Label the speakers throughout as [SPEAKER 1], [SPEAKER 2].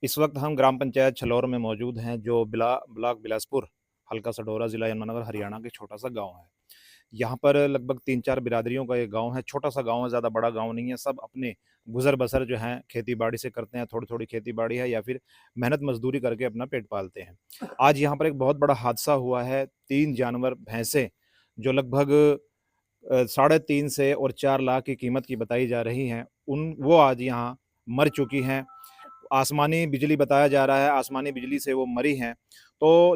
[SPEAKER 1] इस वक्त हम ग्राम पंचायत छलौर में मौजूद हैं, जो ब्लॉक बिलासपुर, हल्का सडोरा, जिला यमुनानगर, हरियाणा के छोटा सा गांव है। यहाँ पर लगभग 3-4 बिरादरियों का ये गांव है। छोटा सा गांव है, ज़्यादा बड़ा गांव नहीं है। सब अपने गुजर बसर जो है खेती बाड़ी से करते हैं। थोड़ी थोड़ी खेती बाड़ी है या फिर मेहनत मजदूरी करके अपना पेट पालते हैं। आज यहाँ पर एक बहुत बड़ा हादसा हुआ है। 3 जानवर भैंसें जो लगभग 3.5 से और 4 लाख की कीमत की बताई जा रही हैं, वो आज यहाँ मर चुकी हैं। आसमानी बिजली बताया जा रहा है, आसमानी बिजली से वो मरी हैं। तो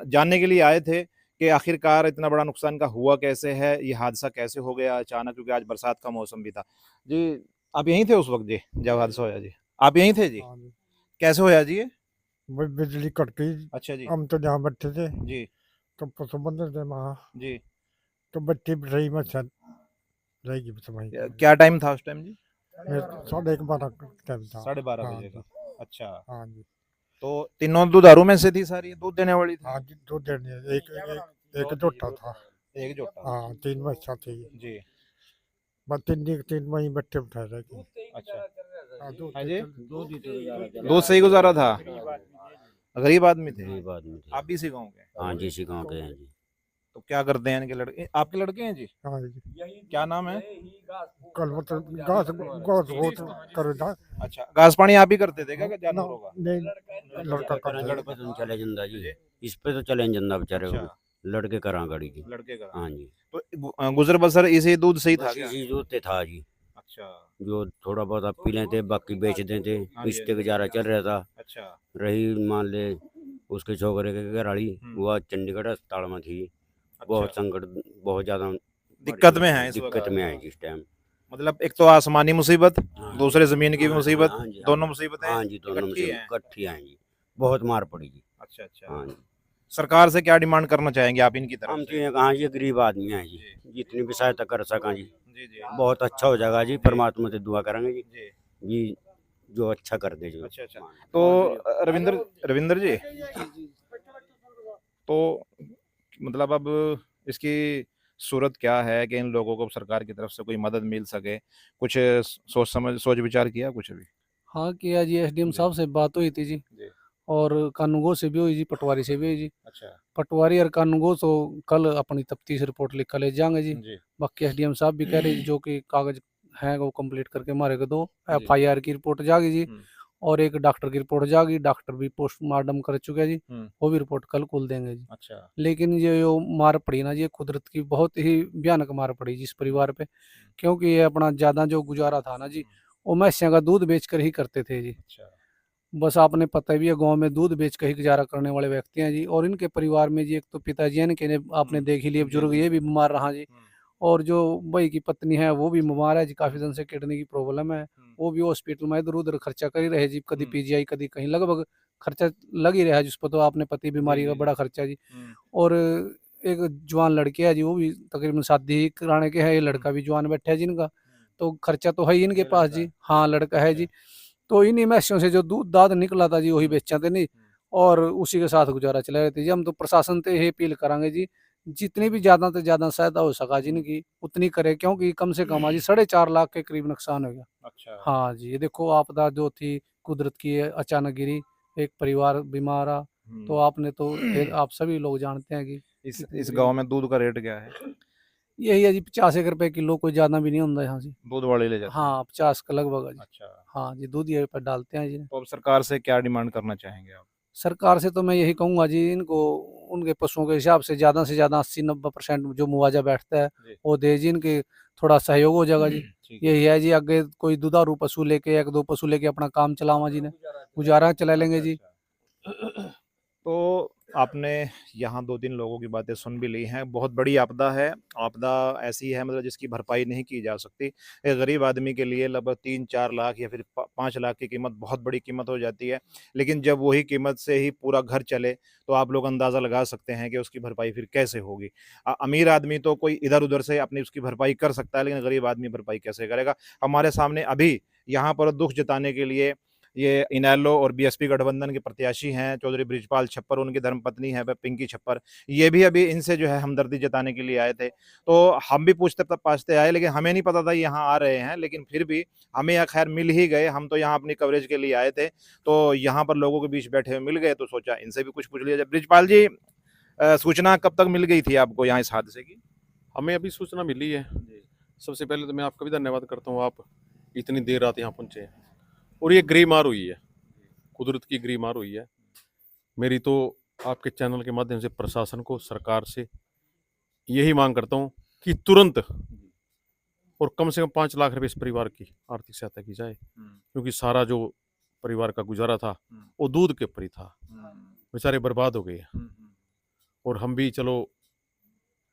[SPEAKER 1] जानने के लिए आए थे कि आखिरकार इतना बड़ा नुकसान का हुआ कैसे है, ये हादसा कैसे हो गया अचानक, क्योंकि आज बरसात का मौसम भी था। जी, आप यहीं थे उस वक़्त जी, जब हादसा होया जी? आप यहीं थे जी?
[SPEAKER 2] हाँ जी।
[SPEAKER 1] कैसे होया जी ये?
[SPEAKER 2] बिजली कट गई।
[SPEAKER 1] अच्छा जी।
[SPEAKER 2] हम तो जहाँ बैठे थे
[SPEAKER 1] जी,
[SPEAKER 2] तो पशु बंधे थे वहाँ।
[SPEAKER 1] जी।
[SPEAKER 2] तो बच्ची भी रही, मैं शायद रहेगी बस वहीं पे।
[SPEAKER 1] क्या टाइम था उस टाइम जी?
[SPEAKER 2] 12:30 का टाइम था।
[SPEAKER 1] 12:30
[SPEAKER 2] हाँ
[SPEAKER 1] बजे
[SPEAKER 2] जी।
[SPEAKER 1] का। अच्छा,
[SPEAKER 2] हाँ जी।
[SPEAKER 1] तो तीनों दुधारू में से थी सारी, दूध देने वाली थी?
[SPEAKER 2] हाँ जी, 2 दिन एक एक एक जोटा था।
[SPEAKER 1] एक जोटा।
[SPEAKER 2] हाँ, 3 भैंसा थी।
[SPEAKER 1] जी,
[SPEAKER 2] बस 3 वहीं बैठे बिठाए रहेगी।
[SPEAKER 1] अच्छा।
[SPEAKER 2] हाँ, दूध
[SPEAKER 1] हाँ
[SPEAKER 2] से
[SPEAKER 1] जी?
[SPEAKER 2] दूध ही तो गुजारा चला।
[SPEAKER 1] दूध से ही गुज़ारा था? गरीब आदमी थे?
[SPEAKER 3] गरीब आदमी थे।
[SPEAKER 1] आप भी इसी गाँव के?
[SPEAKER 3] हाँ जी, इसी गाँव के हैं जी।
[SPEAKER 1] तो क्या करते हैं इनके लड़के? आपके लड़के हैं जी?
[SPEAKER 2] हाँ जी।
[SPEAKER 1] क्या नाम है?
[SPEAKER 2] कल मतलब घास घास बहुत कर था।
[SPEAKER 1] अच्छा, घास पानी आप ही करते थे क्या
[SPEAKER 2] ना
[SPEAKER 1] जानवरों का?
[SPEAKER 2] नहीं, लड़का कर
[SPEAKER 3] लड़के
[SPEAKER 2] था।
[SPEAKER 3] तो चले जंदा जी, इस पे तो चले जंदा बेचारे को,
[SPEAKER 1] अच्छा,
[SPEAKER 3] लड़के करा गाड़ी जी।
[SPEAKER 1] लड़के का।
[SPEAKER 3] हाँ जी,
[SPEAKER 1] तो गुजर बसर इसी दूध से ही था
[SPEAKER 3] बस
[SPEAKER 1] क्या?
[SPEAKER 3] इसी जोते था जी।
[SPEAKER 1] अच्छा।
[SPEAKER 3] जो थोड़ा बहुत आप पी लेते, बाकी बेच देते,
[SPEAKER 1] हाँ जी, हाँ
[SPEAKER 3] इससे
[SPEAKER 1] जी।
[SPEAKER 3] गुजारा चल रहा था।
[SPEAKER 1] अच्छा।
[SPEAKER 3] रही मान ले उसके छोकरे के घराड़ी,
[SPEAKER 1] हुँ।
[SPEAKER 3] वो चंडीगढ़ अस्पताल में थी।
[SPEAKER 1] अच्छा।
[SPEAKER 3] बहुत संकट, बहुत ज़्यादा
[SPEAKER 1] दिक्कत में है इस वक़्त?
[SPEAKER 3] दिक्कत में आई जी इस टाइम।
[SPEAKER 1] मतलब एक तो आसमानी मुसीबत,
[SPEAKER 3] हाँ,
[SPEAKER 1] दूसरे ज़मीन की भी
[SPEAKER 3] हाँ,
[SPEAKER 1] मुसीबत,
[SPEAKER 3] हाँ जी, हाँ
[SPEAKER 1] दोनों
[SPEAKER 3] जी।
[SPEAKER 1] मुसीबतें
[SPEAKER 3] हाँ जी, दोनों में
[SPEAKER 1] इकट्ठी
[SPEAKER 3] से
[SPEAKER 1] हैं।
[SPEAKER 3] इकट्ठी आई जी। बहुत मार पड़ी जी।
[SPEAKER 1] अच्छा, अच्छा।
[SPEAKER 3] हाँ जी।
[SPEAKER 1] सरकार से क्या डिमांड करना चाहेंगे आप इनकी तरफ
[SPEAKER 3] हम तो
[SPEAKER 1] से?
[SPEAKER 3] ये कहाँ जी, गरीब आदमी हैं जी,
[SPEAKER 1] जी।
[SPEAKER 3] जितनी भी सहायता कर सका जी,
[SPEAKER 1] जी, जी।
[SPEAKER 3] बहुत अच्छा हो जाएगा जी।
[SPEAKER 1] जी।
[SPEAKER 3] परमात्मा से दुआ करेंगे जी,
[SPEAKER 1] जी।
[SPEAKER 3] जी जो अच्छा कर दे जो।
[SPEAKER 1] अच्छा, अच्छा। तो
[SPEAKER 3] बहुत गरीब।
[SPEAKER 1] रविंद्र रविंद्र जी, तो मतलब अब इसकी सूरत क्या है कि इन लोगों को सरकार की तरफ से कोई मदद मिल सके? कुछ सोच विचार किया कुछ अभी?
[SPEAKER 4] हाँ, किया जी, एसडीएम
[SPEAKER 1] जी,
[SPEAKER 4] साहब से बात हुई थी जी।
[SPEAKER 1] जी।
[SPEAKER 4] और कानूनगो से भी हुई जी, पटवारी से भी हुई जी।
[SPEAKER 1] अच्छा।
[SPEAKER 4] पटवारी और कानूनगो तो कल अपनी तफ्तीश रिपोर्ट लिख कर ले जाएंगे जी।
[SPEAKER 1] जी,
[SPEAKER 4] बाकी एसडीएम साहब भी कह रहे जी, जो कि कागज हैं वो कंप्लीट करके मारे को दो।
[SPEAKER 1] जी।
[SPEAKER 4] एफआईआर की रिपोर्ट जागी जी।
[SPEAKER 1] हुँ,
[SPEAKER 4] और एक डॉक्टर की रिपोर्ट जागी, डॉक्टर भी पोस्टमार्टम कर चुके हैं जी।
[SPEAKER 1] हुँ।
[SPEAKER 4] वो भी रिपोर्ट कल कुल देंगे जी।
[SPEAKER 1] अच्छा।
[SPEAKER 4] लेकिन ये जो मार पड़ी ना जी, ये कुदरत की बहुत ही भयानक मार पड़ी जी इस परिवार पे। क्योंकि ये अपना ज़्यादा जो गुजारा था ना जी, वो भैंसिया का दूध बेच कर ही करते थे जी।
[SPEAKER 1] अच्छा।
[SPEAKER 4] बस आपने पता भी है, गाँव में दूध बेच के ही गुजारा करने वाले व्यक्ति हैं जी। और इनके परिवार में जी, एक तो पिताजी हैं इनके, आपने देख ही लिया, बुजुर्ग ये भी बीमार रहा जी।
[SPEAKER 1] हुँ,
[SPEAKER 4] और जो भाई की पत्नी है वो भी बीमार है जी, काफ़ी दिन से किडनी की प्रॉब्लम है।
[SPEAKER 1] हुँ,
[SPEAKER 4] वो भी हॉस्पिटल में इधर-उधर खर्चा कर ही रहे जी, कभी
[SPEAKER 1] हुँ।
[SPEAKER 4] पीजीआई, कभी कहीं, लगभग खर्चा लग ही रहा है जिस पर, तो आपने पति
[SPEAKER 1] जी,
[SPEAKER 4] बीमारी का
[SPEAKER 1] जी, जी।
[SPEAKER 4] बड़ा खर्चा है जी।
[SPEAKER 1] हुँ,
[SPEAKER 4] और एक जवान लड़के है जी, वो भी तकरीबन शादी ही कराने के है, ये
[SPEAKER 1] हुँ,
[SPEAKER 4] लड़का भी जवान बैठा है जी इनका।
[SPEAKER 1] हुँ।
[SPEAKER 4] तो खर्चा तो है ही इनके
[SPEAKER 1] ये
[SPEAKER 4] पास
[SPEAKER 1] लड़का
[SPEAKER 4] जी।
[SPEAKER 1] है?
[SPEAKER 4] हाँ, लड़का है
[SPEAKER 1] अच्छा।
[SPEAKER 4] जी। तो इन्हीं मैस्यों से जो दूध दाद निकला था जी, वही
[SPEAKER 1] हुँ,
[SPEAKER 4] बेचा थे नहीं।
[SPEAKER 1] हुँ।
[SPEAKER 4] और उसी के साथ गुजारा चला रहे थे जी। हम तो प्रशासन से यही अपील करांगे जी, जितनी भी ज़्यादा से ज़्यादा सहायता हो सका जी
[SPEAKER 1] हुँ।
[SPEAKER 4] इनकी, उतनी करे, क्योंकि कम से कम आज 4.5 लाख के करीब नुकसान हो गया।
[SPEAKER 1] अच्छा।
[SPEAKER 4] हाँ जी, ये देखो आपदा जो थी कुदरत की, ये अचानक गिरी, एक परिवार बीमार रहा। तो
[SPEAKER 1] हुँ।
[SPEAKER 4] आपने तो फिर आप सभी लोग जानते हैं कि कितनी
[SPEAKER 1] इस
[SPEAKER 4] गरीबी।
[SPEAKER 1] गाँव में दूध का रेट क्या है?
[SPEAKER 4] यही है जी, 50 एक रुपए किलो, कोई ज़्यादा भी नहीं होता यहाँ से।
[SPEAKER 1] दूध वाले ले जाते हैं?
[SPEAKER 4] हाँ, 50 का लगभग है जी।
[SPEAKER 1] अच्छा।
[SPEAKER 4] हाँ जी, दूध ये पे डालते हैं जी।
[SPEAKER 1] तो अब सरकार से क्या डिमांड करना चाहेंगे आप?
[SPEAKER 4] सरकार से तो मैं यही कहूँगा जी, इनको उनके पशुओं के हिसाब से ज़्यादा 80-90% जो मुआवजा बैठता है,
[SPEAKER 1] जी।
[SPEAKER 4] वो दे जी, इनके थोड़ा सहयोग हो जाएगा जी।
[SPEAKER 1] ठीक है।
[SPEAKER 4] यही है जी, आगे कोई दुधारू पशु लेके, 1-2 पशु लेके अपना काम चलावा जी ने, गुजारा चला लेंगे
[SPEAKER 1] अच्छा,
[SPEAKER 4] जी।
[SPEAKER 1] अच्छा। तो आपने यहाँ 2-3 लोगों की बातें सुन भी ली हैं। बहुत बड़ी आपदा है। आपदा ऐसी है मतलब जिसकी भरपाई नहीं की जा सकती। एक गरीब आदमी के लिए लगभग 3-4 लाख या फिर प 5 लाख की कीमत बहुत बड़ी कीमत हो जाती है। लेकिन जब वही कीमत से ही पूरा घर चले, तो आप लोग अंदाज़ा लगा सकते हैं कि उसकी भरपाई फिर कैसे होगी। अमीर आदमी तो कोई इधर-उधर से अपनी उसकी भरपाई कर सकता है, लेकिन गरीब आदमी भरपाई कैसे करेगा? हमारे सामने अभी यहाँ पर दुःख जताने के लिए ये इनेलो और बीएसपी गठबंधन के प्रत्याशी हैं चौधरी बृजपाल छप्पर, उनकी धर्मपत्नी है वह पिंकी छप्पर। ये भी अभी इनसे जो है हमदर्दी जताने के लिए आए थे। तो हम भी पूछते पाछते आए, लेकिन हमें नहीं पता था यहाँ आ रहे हैं, लेकिन फिर भी हमें यहाँ खैर मिल ही गए। हम तो यहाँ अपनी कवरेज के लिए आए थे, तो यहाँ पर लोगों के बीच बैठे हुए मिल गए, तो सोचा इनसे भी कुछ पूछ लिया जाए। बृजपाल जी, सूचना कब तक मिल गई थी आपको यहाँ इस हादसे की?
[SPEAKER 5] हमें अभी सूचना मिली है। सबसे पहले तो मैं आपका भी धन्यवाद करता हूँ, आप इतनी देर रात यहाँ पहुँचे हैं। और ये गरीमार हुई है, कुदरत की गरीमार हुई है। मेरी तो आपके चैनल के माध्यम से प्रशासन को, सरकार से यही मांग करता हूँ कि तुरंत और कम से कम 5 लाख रुपए इस परिवार की आर्थिक सहायता की जाए, क्योंकि सारा जो परिवार का गुजारा था वो दूध के ऊपर ही था। बेचारे बर्बाद हो गए हैं। और हम भी चलो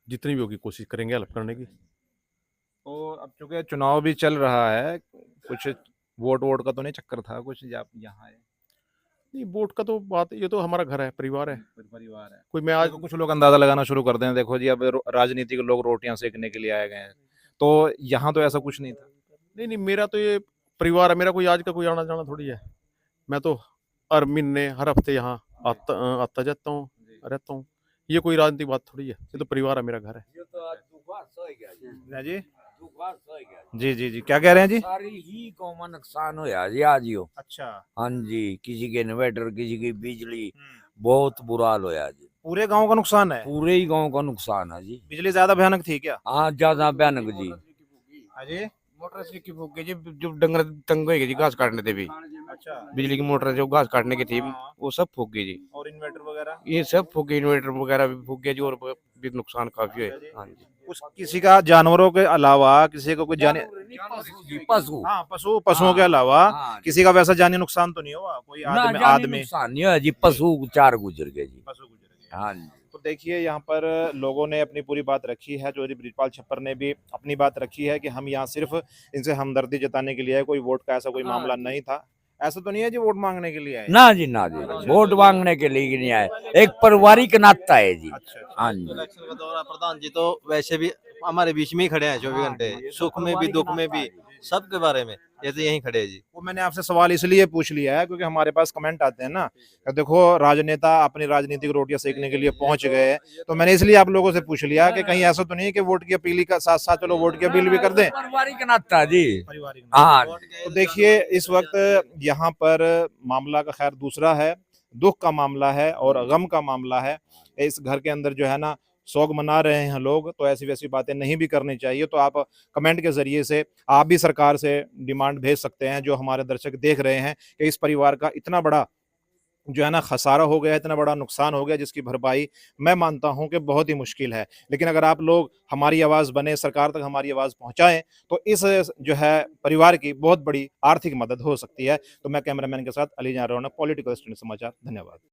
[SPEAKER 5] जितनी भी होगी कोशिश करेंगे हेल्प करने की।
[SPEAKER 1] तो अब चूंकि चुनाव भी चल रहा है, कुछ वोट का तो नहीं चक्कर था कुछ यहाँ है?
[SPEAKER 5] नहीं, वोट का तो बात, ये तो हमारा घर है, परिवार है।
[SPEAKER 1] परिवार है।
[SPEAKER 5] कोई मैं आज
[SPEAKER 1] देखो कुछ लोग अंदाजा लगाना शुरू कर दें, देखो जी अब राजनीतिक लोग रोटियां सेकने के लिए आए गए हैं, तो यहाँ तो ऐसा कुछ नहीं था।
[SPEAKER 5] नहीं, मेरा तो ये परिवार है, मेरा कोई आज का कोई आना जाना थोड़ी है। मैं तो हर महीने हर हफ्ते यहाँ आता जाता हूँ, रहता हूँ। ये कोई राजनीतिक बात थोड़ी है, ये तो परिवार है, मेरा घर है।
[SPEAKER 1] जी जी जी, क्या कह रहे हैं जी?
[SPEAKER 6] सारी ही गाँव में नुकसान होया जी आज यो।
[SPEAKER 1] अच्छा,
[SPEAKER 6] हाँ जी, किसी के इन्वर्टर, किसी की बिजली, बहुत बुरा हाल होया जी।
[SPEAKER 1] पूरे गांव का नुकसान है?
[SPEAKER 6] पूरे ही गांव का नुकसान है जी।
[SPEAKER 1] बिजली ज्यादा भयानक थी क्या?
[SPEAKER 6] हाँ, ज्यादा भयानक जी।
[SPEAKER 1] अजय,
[SPEAKER 7] मोटर से की फूक गई जी, जो डंगर तंग हो गई जी घास काटने थे भी।
[SPEAKER 1] अच्छा,
[SPEAKER 7] बिजली की मोटर जो घास काटने की थी वो सब फूक गई जी।
[SPEAKER 1] और इन्वर्टर वगैरह?
[SPEAKER 7] ये सब फूक गई, इन्वर्टर वगैरह भी फूक गया जी, और भी नुकसान काफी है। हाँ जी,
[SPEAKER 1] कुछ किसी का जानवरों के अलावा किसी को कुछ जाने,
[SPEAKER 6] पशु।
[SPEAKER 1] हाँ पशुओं के अलावा किसी का वैसा जानी नुकसान तो नहीं हुआ? कोई आदमी
[SPEAKER 6] नुकसान नहीं है जी, पशु 4 गुजर गए जी।
[SPEAKER 1] पशु गुजर गए।
[SPEAKER 6] हाँ जी।
[SPEAKER 1] तो देखिए यहाँ पर लोगों ने अपनी पूरी बात रखी है, चौधरी बृजपाल छप्पर ने भी अपनी बात रखी है कि हम यहाँ सिर्फ इनसे हमदर्दी जताने के लिए आए, कोई वोट का ऐसा कोई मामला नहीं था। ऐसा तो नहीं है जी वोट मांगने के लिए आए?
[SPEAKER 6] ना जी, ना जी, वोट मांगने के लिए नहीं आए, एक पारिवारिक नाता है जी। हाँ जी।
[SPEAKER 8] इलेक्शन का दौरा, प्रधान जी तो वैसे भी हमारे बीच में ही खड़े हैं 24 घंटे, सुख में भी दुख में भी, सबके बारे में ये तो यहीं खड़े हैं जी।
[SPEAKER 1] वो मैंने आपसे सवाल इसलिए पूछ लिया है क्योंकि हमारे पास कमेंट आते हैं ना कि देखो राजनेता अपनी राजनीतिक रोटियां सेकने के लिए पहुंच गए, तो मैंने इसलिए आप लोगों से पूछ लिया कि कहीं ऐसा तो नहीं है कि वोट की अपील का साथ साथ चलो वोट की अपील भी कर दें।
[SPEAKER 6] पारिवारिक नाता जी।
[SPEAKER 1] पारिवारिक।
[SPEAKER 6] हाँ।
[SPEAKER 1] तो देखिए इस वक्त यहाँ पर मामला का खैर दूसरा है, दुख का मामला है और गम का मामला है। इस घर के अंदर जो है ना शोक मना रहे हैं लोग, तो ऐसी वैसी बातें नहीं भी करनी चाहिए। तो आप कमेंट के जरिए से आप भी सरकार से डिमांड भेज सकते हैं, जो हमारे दर्शक देख रहे हैं कि इस परिवार का इतना बड़ा जो है ना खसारा हो गया, इतना बड़ा नुकसान हो गया, जिसकी भरपाई मैं मानता हूं कि बहुत ही मुश्किल है। लेकिन अगर आप लोग हमारी आवाज़ बने, सरकार तक हमारी आवाज़ पहुंचाएं, तो इस जो है परिवार की बहुत बड़ी आर्थिक मदद हो सकती है। तो मैं कैमरामैन के साथ अली जान रौनक, पॉलिटिकल स्टूडेंट समाचार, धन्यवाद।